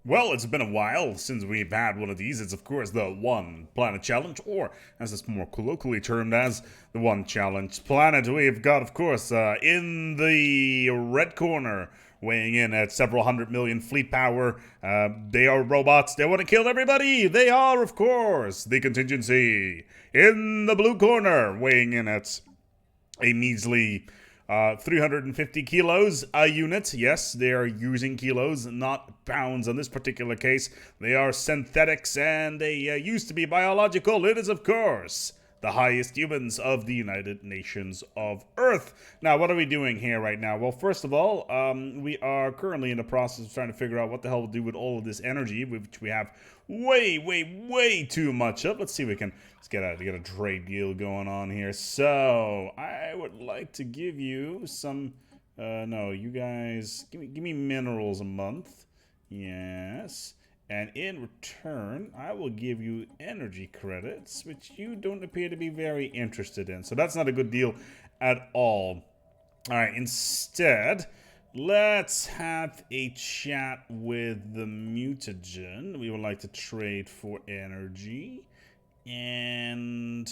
Well, it's been a while since we've had one of these. It's, of course, the One Planet Challenge, or as it's more colloquially termed as, the One Challenge Planet. We've got, of course, in the red corner, weighing in at several hundred million fleet power. They are robots. They want to kill everybody. They are, of course, the contingency. In the blue corner, weighing in at a measly 350 kilos a unit. Yes, they are using kilos, not pounds in this particular case. They are synthetics and they used to be biological. It is, of course, the highest humans of the United Nations of Earth. Now, what are we doing here right now? Well, first of all, we are currently in the process of trying to figure out what the hell we'll do with all of this energy, which we have way too much of. Let's see if we can get a trade deal going on here. So, I would like to give you some, no, you guys, give me minerals a month. Yes. And in return, I will give you energy credits, which you don't appear to be very interested in. So that's not a good deal at all. All right, instead, let's have a chat with the mutagen. We would like to trade for energy. And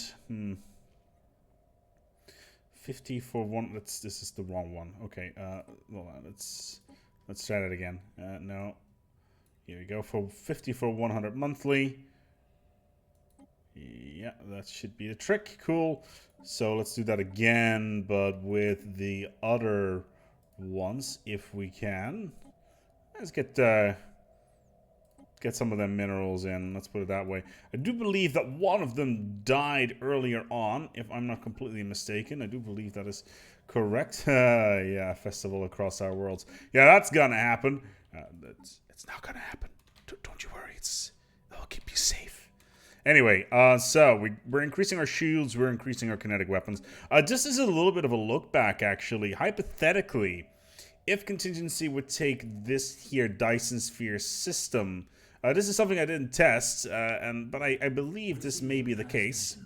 50 for one. This is the wrong one. Okay, hold on, let's try that again. No. Here we go, for 50 for 100 monthly. Yeah, that should be the trick. Cool. So let's do that again, but with the other ones, if we can. Let's get some of them minerals in. Let's put it that way. I do believe that one of them died earlier on, if I'm not completely mistaken. I do believe that is correct. Yeah, festival across our worlds. Yeah, that's gonna happen. It's not gonna happen. Don't you worry. It'll keep you safe. Anyway, so we're increasing our shields. We're increasing our kinetic weapons. Just as a little bit of a look back, actually, hypothetically, if contingency would take this here Dyson Sphere system, this is something I didn't test, but I believe this may be the case.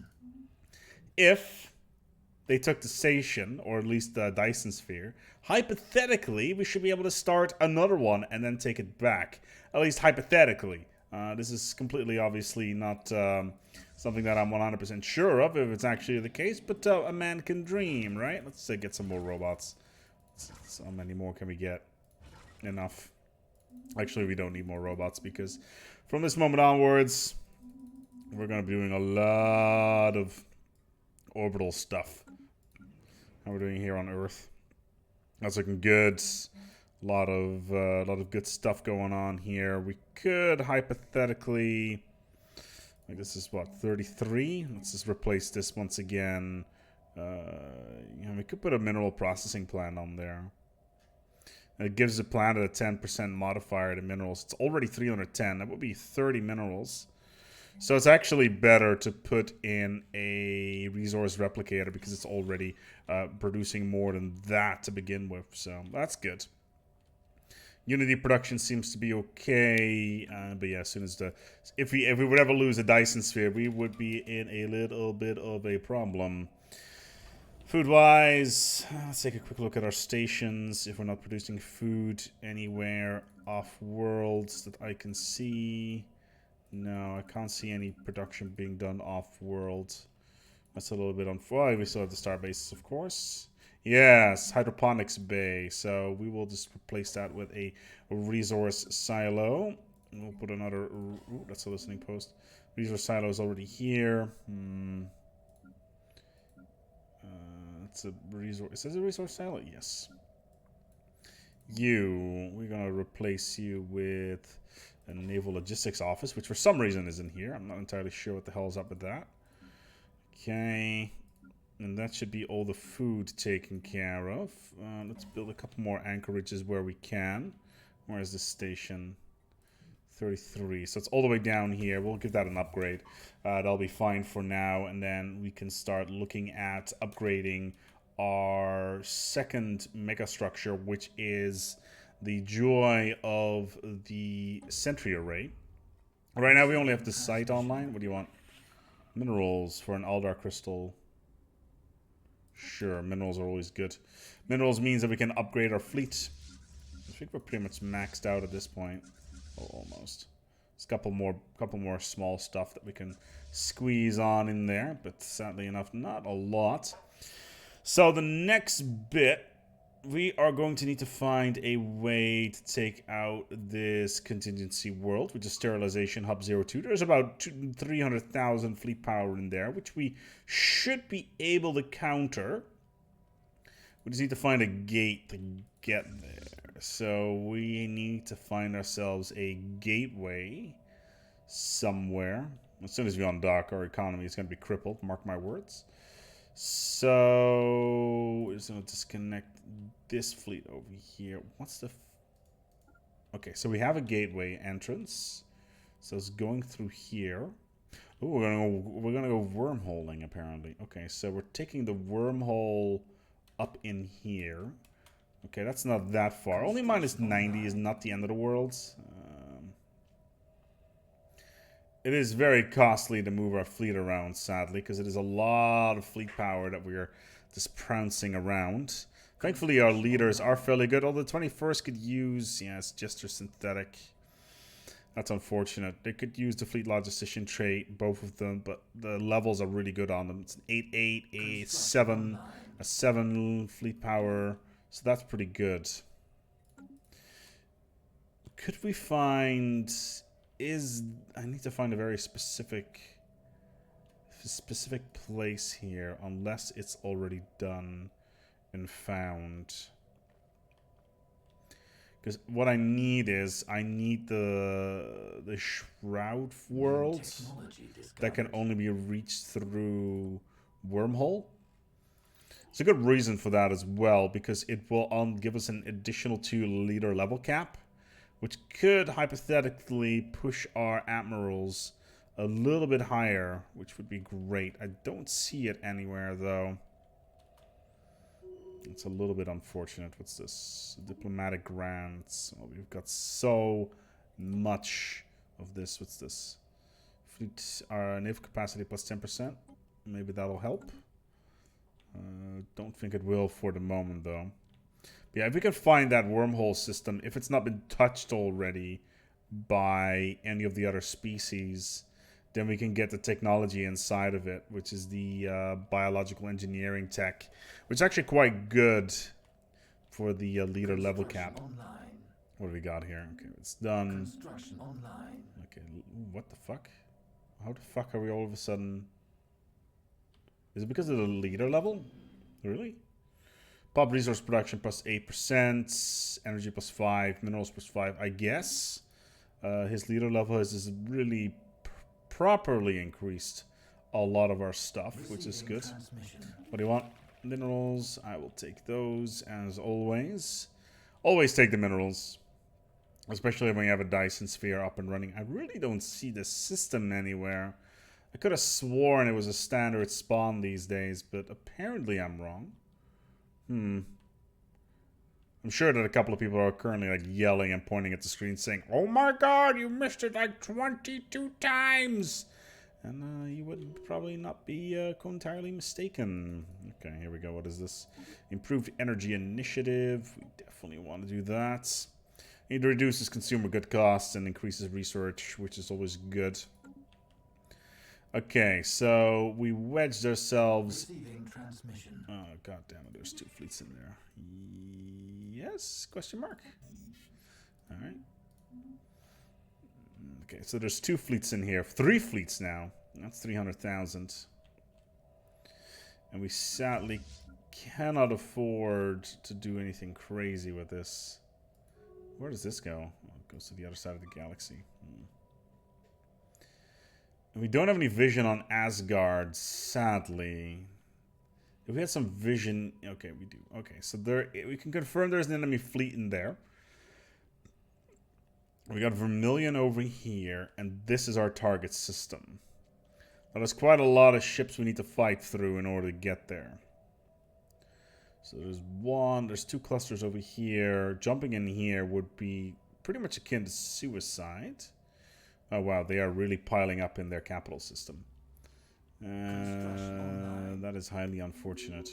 If they took the station, or at least the Dyson Sphere, hypothetically, we should be able to start another one and then take it back. At least hypothetically. This is completely obviously not something that I'm 100% sure of, if it's actually the case, but a man can dream, right? Let's get some more robots. So how many more can we get? Enough. Actually, we don't need more robots, because from this moment onwards, we're going to be doing a lot of orbital stuff. How we're doing here on Earth. That's looking good. A lot of good stuff going on here. We could hypothetically, like, this is what, 33? Let's just replace this once again. We could put a mineral processing plant on there. It gives the planet a 10% modifier to minerals. It's already 310. That would be 30 minerals. So it's actually better to put in a resource replicator, because it's already producing more than that to begin with. So that's good. Unity production seems to be okay, but yeah, as soon as if we would ever lose a Dyson Sphere, we would be in a little bit of a problem. Food-wise, let's take a quick look at our stations. If we're not producing food anywhere off-world that I can see. No, I can't see any production being done off-world. That's a little bit well, we still have the star bases, of course. Yes, hydroponics bay. So we will just replace that with a resource silo. We'll put another... Ooh, that's a listening post. Resource silo is already here. It's a resource... Is this a resource silo? Yes. We're going to replace you with a naval logistics office, which for some reason isn't here. I'm not entirely sure what the hell is up with that. Okay. And that should be all the food taken care of. Let's build a couple more anchorages where we can. Where is this station? 33. So it's all the way down here. We'll give that an upgrade. That'll be fine for now. And then we can start looking at upgrading our second megastructure, which is the joy of the sentry array. Right now we only have the site online. What do you want? Minerals for an Aldar crystal. Sure, minerals are always good. Minerals means that we can upgrade our fleet. I think we're pretty much maxed out at this point. Oh, almost. almost. There's a couple more small stuff that we can squeeze on in there, but sadly enough, not a lot. So the next bit, we are going to need to find a way to take out this contingency world, which is Sterilization Hub 02. There's about 300,000 fleet power in there, which we should be able to counter. We just need to find a gate to get there. So we need to find ourselves a gateway somewhere. As soon as we undock, our economy is going to be crippled, mark my words. So we're just going to disconnect this fleet over here. What's the... Okay, so we have a gateway entrance. So it's going through here. Oh, we're gonna go wormholing apparently. Okay, so we're taking the wormhole up in here. Okay, that's not that far. Only minus 90 is not the end of the world. It is very costly to move our fleet around, sadly, because it is a lot of fleet power that we are just trouncing around. Thankfully, our leaders are fairly good, although the 21st could use... Yeah, it's Jester Synthetic. That's unfortunate. They could use the Fleet Logistician trait, both of them, but the levels are really good on them. It's an 8-8, a 7, a 7 fleet power, so that's pretty good. Could we find... I need to find a very specific place here, unless it's already done and found. Because what I need is, I need the Shroud world that can only be reached through wormhole. It's a good reason for that as well, because it will give us an additional 2 leader level cap, which could hypothetically push our admirals a little bit higher, which would be great. I don't see it anywhere, though. It's a little bit unfortunate. What's this? Diplomatic grants. Oh, we've got so much of this. What's this? Fleet, our naval capacity plus 10%. Maybe that'll help. Don't think it will for the moment, though. Yeah, if we can find that wormhole system, if it's not been touched already by any of the other species, then we can get the technology inside of it, which is the biological engineering tech, which is actually quite good for the leader level cap. What do we got here? Okay, it's done. Okay, what the fuck? How the fuck are we all of a sudden... Is it because of the leader level? Really? Pop resource production plus 8%, energy plus 5, minerals plus 5, I guess. His leader level is really properly increased a lot of our stuff, which is good. What do you want? Minerals, I will take those as always. Always take the minerals, especially when you have a Dyson sphere up and running. I really don't see the system anywhere. I could have sworn it was a standard spawn these days, but apparently I'm wrong. I'm sure that a couple of people are currently like yelling and pointing at the screen saying, "Oh my god, you missed it like 22 times!" And you would probably not be entirely mistaken. Okay, here we go. What is this? Improved energy initiative. We definitely want to do that. It reduces consumer good costs and increases research, which is always good. Okay, so we wedged ourselves... Oh, god damn it, there's 2 fleets in there. Yes? Question mark? Alright. Okay, so there's 2 fleets in here. 3 fleets now. That's 300,000. And we sadly cannot afford to do anything crazy with this. Where does this go? Oh, it goes to the other side of the galaxy. And we don't have any vision on Asgard, sadly. If we had some vision... Okay, we do. Okay, so there, we can confirm there's an enemy fleet in there. We got Vermilion over here, and this is our target system. Now, there's quite a lot of ships we need to fight through in order to get there. So there's 2 clusters over here. Jumping in here would be pretty much akin to suicide. Oh wow, they are really piling up in their capital system. That is highly unfortunate.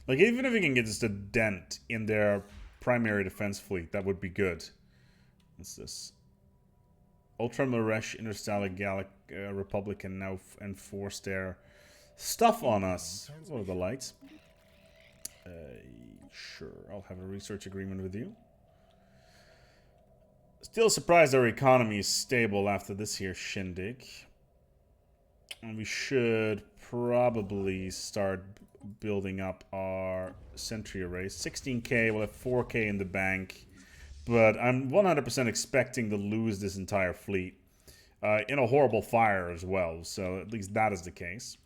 Like, even if we can get just a dent in their primary defense fleet, that would be good. What's this? Ultra Maresh Interstellar Republic can now enforce their stuff on us. What are the lights? Sure, I'll have a research agreement with you. Still surprised our economy is stable after this here shindig. And we should probably start building up our sentry arrays. 16k, we'll have 4k in the bank. But I'm 100% expecting to lose this entire fleet. In a horrible fire as well, so at least that is the case.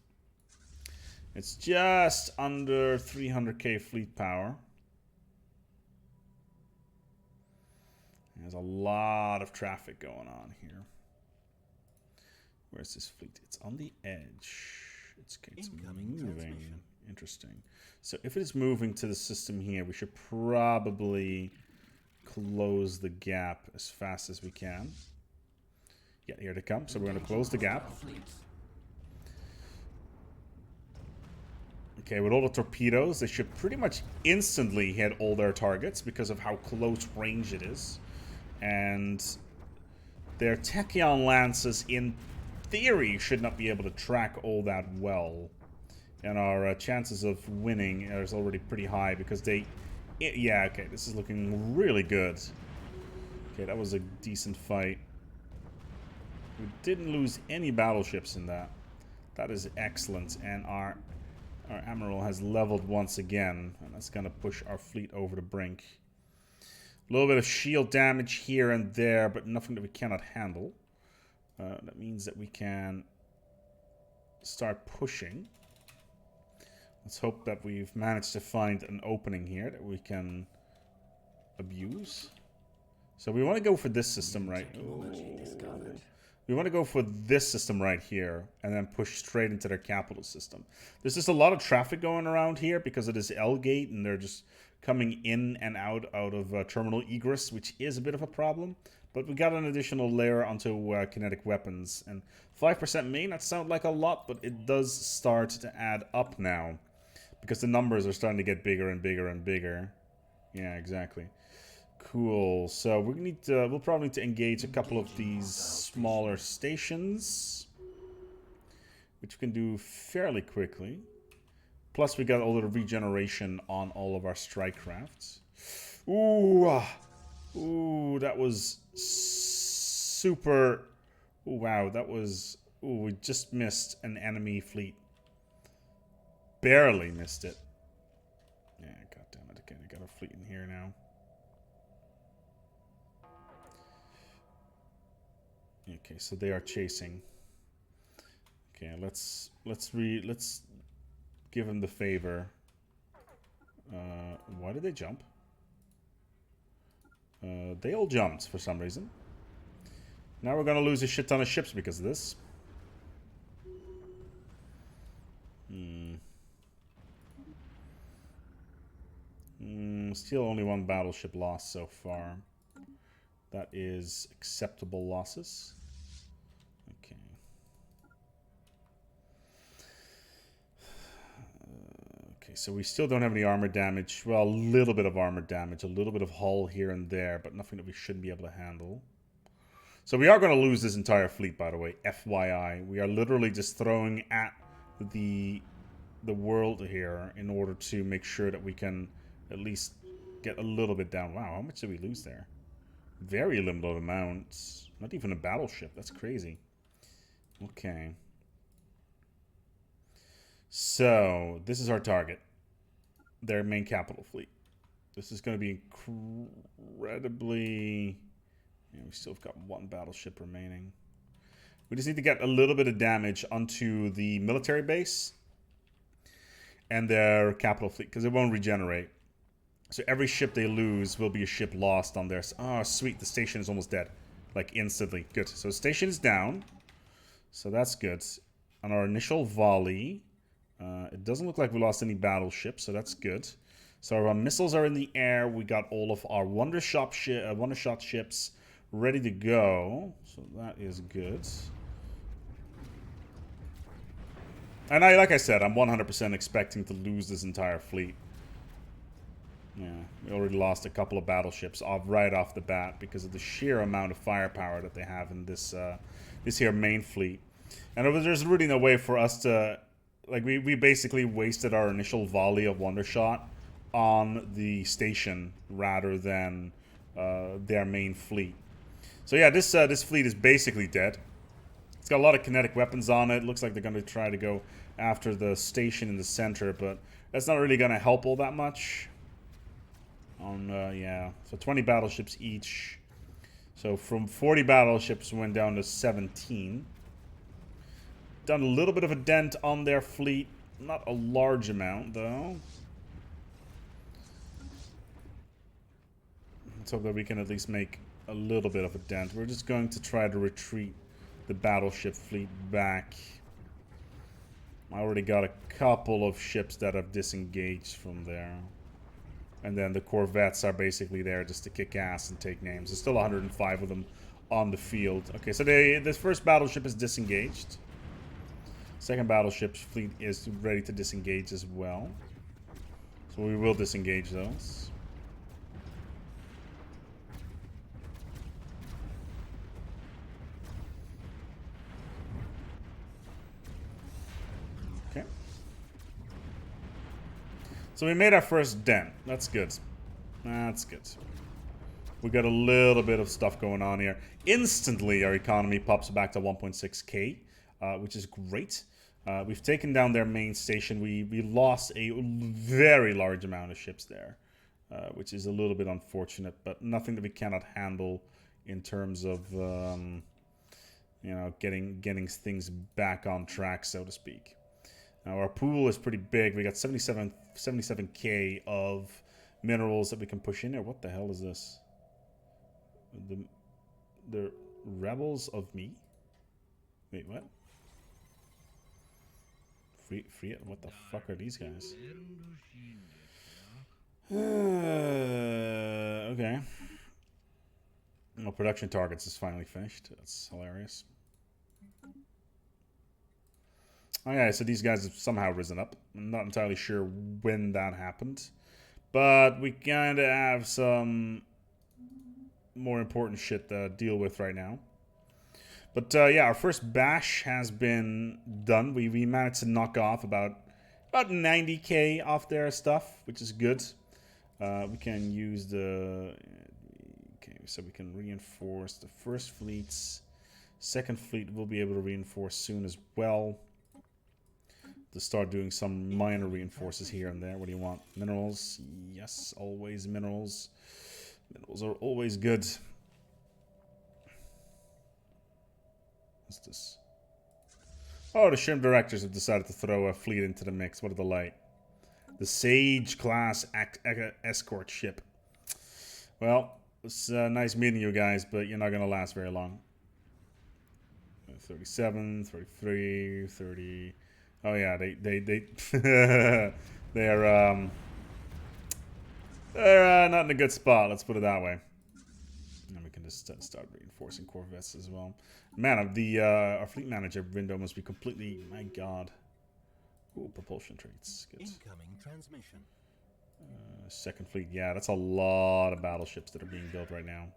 It's just under 300k fleet power. There's a lot of traffic going on here. Where's this fleet? It's on the edge. It's moving. Interesting. So if it is moving to the system here, we should probably close the gap as fast as we can. Yeah, here they come. So we're going to close the gap. Okay, with all the torpedoes, they should pretty much instantly hit all their targets because of how close range it is. And their Tachyon lances, in theory, should not be able to track all that well. And our chances of winning is already pretty high because they... Yeah, okay, this is looking really good. Okay, that was a decent fight. We didn't lose any battleships in that. That is excellent. And our Admiral has leveled once again. And that's going to push our fleet over the brink. A little bit of shield damage here and there, but nothing that we cannot handle. That means that we can start pushing. Let's hope that we've managed to find an opening here that we can abuse. So we want to go for this system, right? We want to go for this system right here and then push straight into their capital system. There's just a lot of traffic going around here because it is L-gate and they're just coming in and out of terminal egress, which is a bit of a problem. But we got an additional layer onto kinetic weapons. And 5% may not sound like a lot, but it does start to add up now. Because the numbers are starting to get bigger and bigger and bigger. Yeah, exactly. Cool. So we need to, we'll probably need to engage a couple of these smaller stations, which we can do fairly quickly. Plus, we got all the regeneration on all of our strike crafts. Ooh, ooh, that was super. Ooh, wow, that was. Ooh, we just missed an enemy fleet. Barely missed it. Yeah, goddammit. Okay, I got a fleet in here now. Okay, so they are chasing. Okay, let's give them the favor. Why did they jump? They all jumped for some reason. Now we're gonna lose a shit ton of ships because of this. Still only one battleship lost so far. That is acceptable losses. Okay. Okay, so we still don't have any armor damage. Well, a little bit of armor damage, a little bit of hull here and there, but nothing that we shouldn't be able to handle. So we are going to lose this entire fleet, by the way, FYI. We are literally just throwing at the world here in order to make sure that we can at least get a little bit down. Wow, how much did we lose there? Very limited amounts. Not even a battleship. That's crazy. Okay. So, this is our target. Their main capital fleet. This is going to be incredibly... Yeah, we still have got one battleship remaining. We just need to get a little bit of damage onto the military base and their capital fleet, because it won't regenerate. So every ship they lose will be a ship lost on their... Oh, sweet. The station is almost dead. Like, instantly. Good. So the station is down. So that's good. On our initial volley, it doesn't look like we lost any battleships, so that's good. So our missiles are in the air. We got all of our Wondershot ships ready to go. So that is good. And like I said, I'm 100% expecting to lose this entire fleet. Yeah, we already lost a couple of battleships right off the bat because of the sheer amount of firepower that they have in this this here main fleet. And there's really no way for us to... Like, we basically wasted our initial volley of Wondershot on the station rather than their main fleet. So yeah, this fleet is basically dead. It's got a lot of kinetic weapons on it. Looks like they're going to try to go after the station in the center, but that's not really going to help all that much. Yeah, so 20 battleships each. So from 40 battleships went down to 17. Done a little bit of a dent on their fleet. Not a large amount, though. Let's hope that we can at least make a little bit of a dent. We're just going to try to retreat the battleship fleet back. I already got a couple of ships that have disengaged from there. And then the corvettes are basically there just to kick ass and take names. There's still 105 of them on the field. Okay, so this first battleship is disengaged. Second battleship's fleet is ready to disengage as well. So we will disengage those. Okay. So we made our first dent. That's good. That's good. We got a little bit of stuff going on here. Instantly, our economy pops back to 1.6k, which is great. We've taken down their main station. We lost a very large amount of ships there, which is a little bit unfortunate, but nothing that we cannot handle in terms of you know, getting things back on track, so to speak. Now our pool is pretty big. We got 77k of minerals that we can push in there. What the hell is this? The rebels of me? Wait, what? Free what the fuck are these guys? Okay. Well, production targets is finally finished. That's hilarious. Oh yeah, so these guys have somehow risen up. I'm not entirely sure when that happened. But we kind of have some more important shit to deal with right now. But yeah, our first bash has been done. We managed to knock off about 90k off their stuff, which is good. We can use the... Okay, so we can reinforce the first fleets. Second fleet will be able to reinforce soon as well. To start doing some minor reinforces here and there. What do you want? Minerals? Yes, always minerals. Minerals are always good. What's this? Oh, the shrimp directors have decided to throw a fleet into the mix. What are the light? The Sage class escort ship. Well, it's nice meeting you guys, but you're not going to last very long. 37, 33, 30... Oh yeah, they're they're not in a good spot. Let's put it that way. And we can just start reinforcing corvettes as well. Man, our fleet manager window must be completely... My God. Ooh, propulsion traits. Good. Incoming transmission. Second fleet. Yeah, that's a lot of battleships that are being built right now.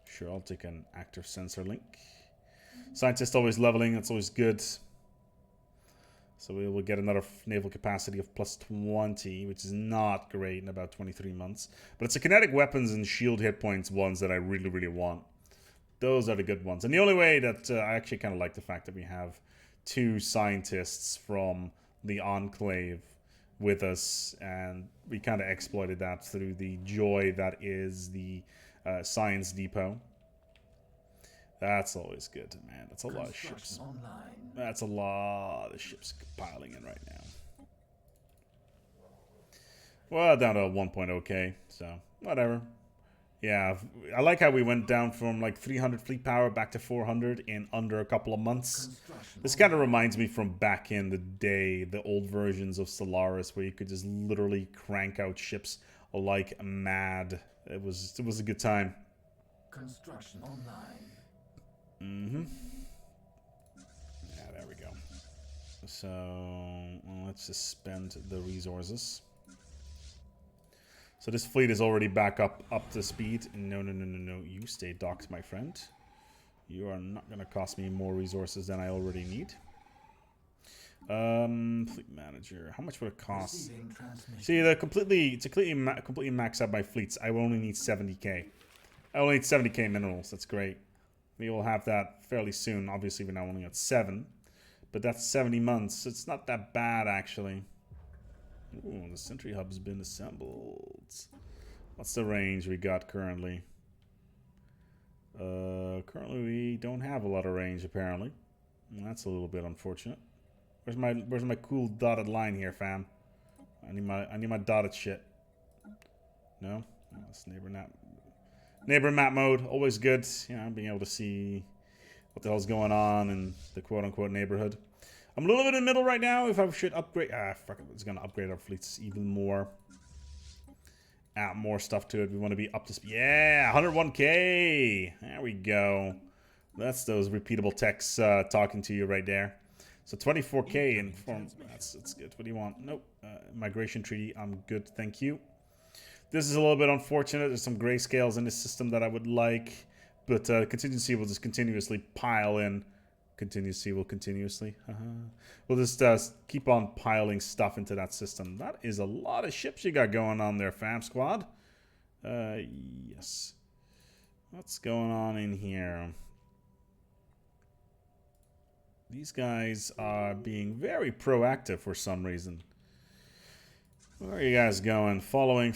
Sure, I'll take an active sensor link. Scientist always leveling. That's always good. So we will get another naval capacity of plus 20, which is not great in about 23 months. But it's the kinetic weapons and shield hit points ones that I really, really want. Those are the good ones. And the only way that I actually kind of like the fact that we have 2 scientists from the Enclave with us. And we kind of exploited that through the joy that is the Science Depot. That's always good, man. That's a lot of ships. Online. That's a lot of ships piling in right now. Well, down to 1.0k, so whatever. Yeah, I like how we went down from like 300 fleet power back to 400 in under a couple of months. This kind of reminds me from back in the day, the old versions of Stellaris, where you could just literally crank out ships like mad. It was a good time. Construction online. Mm-hmm. Yeah, there we go. So, well, let's just spend the resources. So this fleet is already back up to speed. No, no, no, no, no. You stay docked, my friend. You are not going to cost me more resources than I already need. Fleet manager. How much would it cost? See, it's completely maxed out my fleets. I will only need 70k. I only need 70k minerals. That's great. We will have that fairly soon. Obviously, we're now only at 7. But that's 70 months. It's not that bad, actually. Ooh, the sentry hub's been assembled. What's the range we got currently? Currently we don't have a lot of range, apparently. That's a little bit unfortunate. Where's my cool dotted line here, fam? I need my dotted shit. No? Oh, it's neighbor map mode, always good. You know, being able to see what the hell's going on in the quote-unquote neighborhood. I'm a little bit in the middle right now. If I should upgrade... fuck it. It's going to upgrade our fleets even more. Add more stuff to it. We want to be up to speed. Yeah, 101k. There we go. That's those repeatable texts talking to you right there. So 24k in form. That's good. What do you want? Nope. Migration treaty. I'm good. Thank you. This is a little bit unfortunate. There's some grayscales in this system that I would like. But contingency will just continuously pile in. Contingency will continuously. We'll just keep on piling stuff into that system. That is a lot of ships you got going on there, fam squad. Yes. What's going on in here? These guys are being very proactive for some reason. Where are you guys going? Following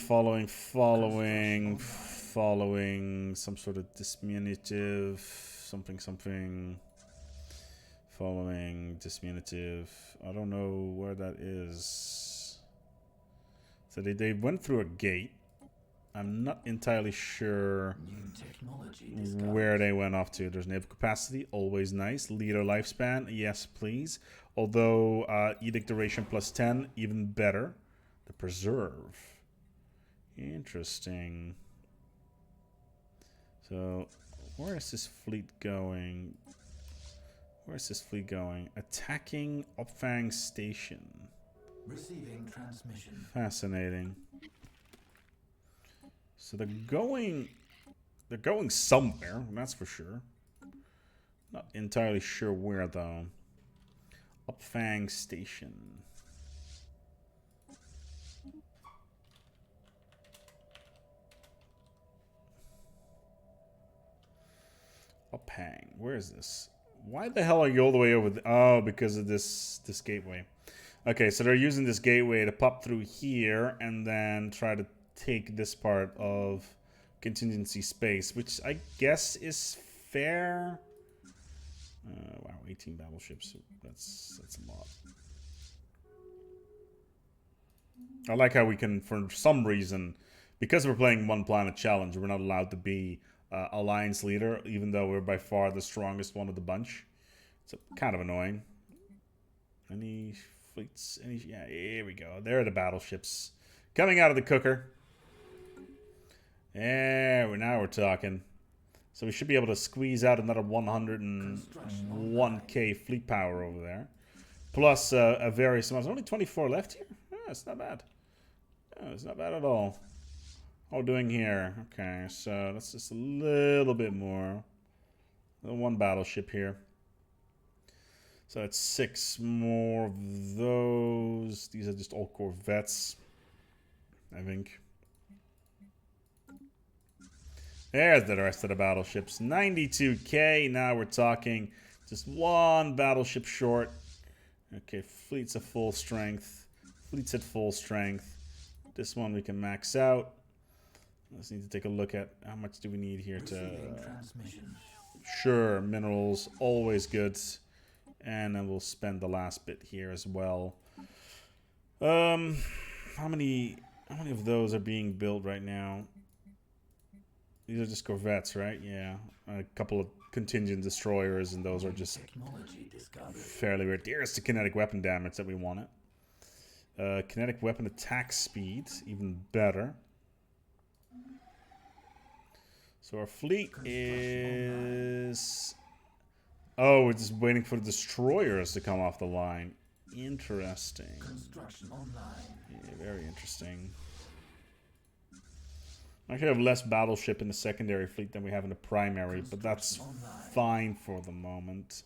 some sort of diminutive something. Following diminutive. I don't know where that is. So they went through a gate. I'm not entirely sure where they went off to. There's naval capacity, always nice. Leader lifespan, yes please. Although edict duration plus 10, even better. The preserve. Interesting. So, where is this fleet going? Where's this fleet going? Attacking Opfang Station. Receiving transmission. Fascinating. So they're going somewhere, that's for sure. Not entirely sure where though. Opfang Station. Ophang. Where is this? Why the hell are you all the way over there? Oh, because of this gateway. Okay, so they're using this gateway to pop through here and then try to take this part of contingency space, which I guess is fair. Wow, 18 battleships. That's a lot. I like how we can, for some reason, because we're playing One Planet Challenge, we're not allowed to be Alliance leader, even though we're by far the strongest one of the bunch. It's kind of annoying. Any fleets? Yeah, here we go. There are the battleships coming out of the cooker. Yeah, now we're talking. So we should be able to squeeze out another 101k fleet power over there. Plus a various amounts. Only 24 left here? Yeah, it's not bad. Yeah, it's not bad at all. What we're doing here. Okay, so that's just a little bit more. One battleship here. So that's 6 more of those. These are just all corvettes, I think. There's the rest of the battleships. 92k. Now we're talking just one battleship short. Okay, fleet's at full strength. Fleet's at full strength. This one we can max out. Let's need to take a look at how much do we need here to... Sure, minerals, always good. And then we'll spend the last bit here as well. How many of those are being built right now? These are just corvettes, right? Yeah. A couple of contingent destroyers, and those are just fairly rare. There's the kinetic weapon damage that we wanted. Kinetic weapon attack speed, even better. So our fleet is... Oh, we're just waiting for the destroyers to come off the line. Interesting. Construction online. Yeah, very interesting. Actually, have less battleship in the secondary fleet than we have in the primary, but that's fine for the moment.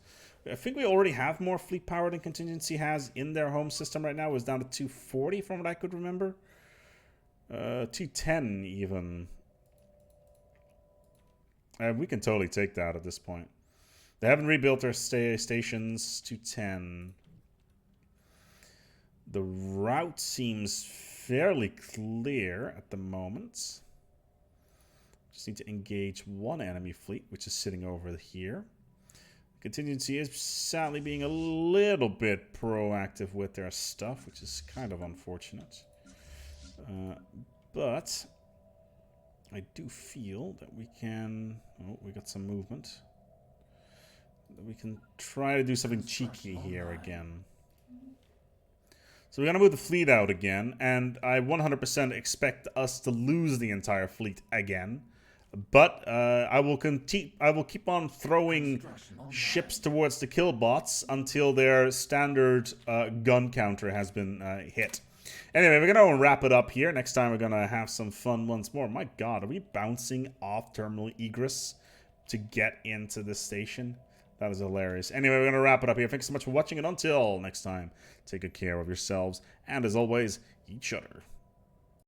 I think we already have more fleet power than Contingency has in their home system right now. It's down to 240 from what I could remember. 210 even. We can totally take that at this point. They haven't rebuilt their stations. 210. The route seems fairly clear at the moment. Just need to engage one enemy fleet, which is sitting over here. Contingency is sadly being a little bit proactive with their stuff, which is kind of unfortunate. But I do feel that we can... Oh, we got some movement. That we can try to do something cheeky here again. So we're going to move the fleet out again, and I 100% expect us to lose the entire fleet again. But I will keep on throwing ships towards the kill bots until their standard gun counter has been hit. Anyway, we're going to wrap it up here. Next time we're going to have some fun once more. My god, are we bouncing off terminal egress to get into this station? That is hilarious. Anyway, we're going to wrap it up here. Thanks so much for watching, and until next time, take good care of yourselves, and as always, each other.